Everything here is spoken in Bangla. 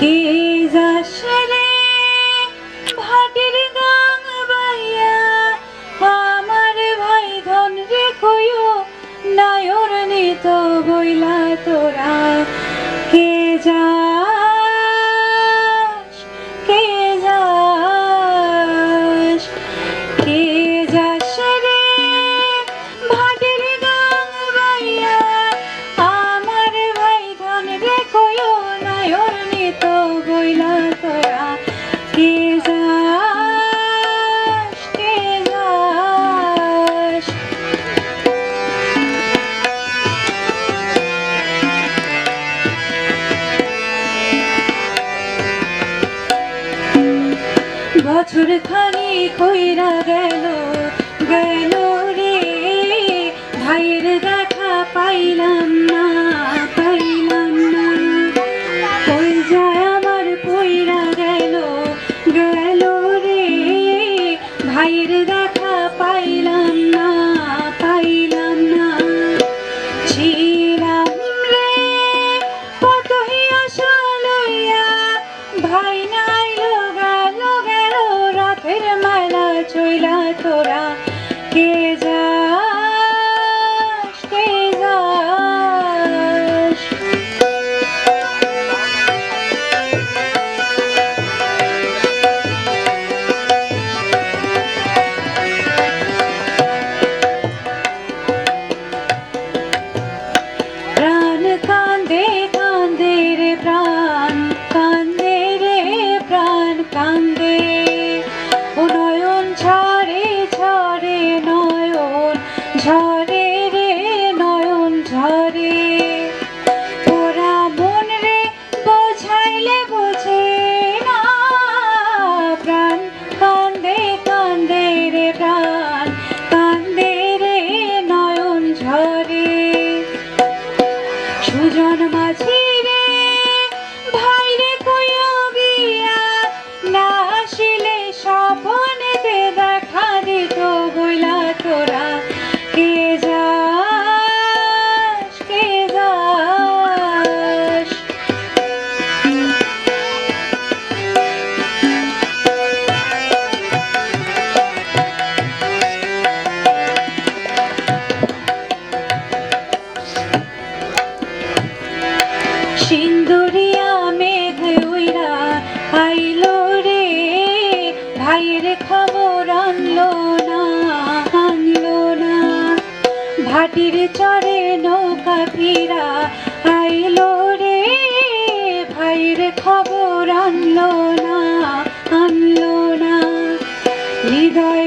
কে যাস রে ভাটির গাং বাইয়া আমার ভাই ধন রে কইও নায়র নিত বইলা তোরা কে যাস কে যাস কে যাস রে ভাটির গাং বাইয়া আমার ভাই ধন রে কইও নায়র নিত বইলা তোরা কে যাস কে যাস বছর খানি কইরা গেল গেল রে ভাইয়ের দেখা পাইলাম না পাইলাম না কই যায় আমার কইরা গেল গেল রে ভাইয়ের দেখা পাইলাম না পাইলাম না ছিলাম রে কতই আশা লইয়া ভাই নাইলো গেল গেল রাতের মেলা চইলা তোরা কে যাস কে যাস প্রাণ কান্দে কান্দে রে প্রাণ কান্দে রে প্রাণ কান্দে ও নয়ন ঝরে ঝরে নয়ন ঝরে রে নয়ন ঝরে তোরা মন রে বোঝাইলে বোঝে না প্রাণ কান্দে কান্দে রে প্রাণ কান্দে রে নয়ন ঝরে সুজন মাঝি রে ভাই রে কইও গিয়া না আসিলে স্বপনেতে দেখা দিত বইলা তোরা কে যাস কে যাস সিন্দুরিয়া মেঘ উইরা আইলো রে ভাইয়ের খবর আনলো না আনলো না ভাটির চরে নৌকা ফিরা আইলো রে ভাইয়ের খবর আনলো না আনলো না হৃদয়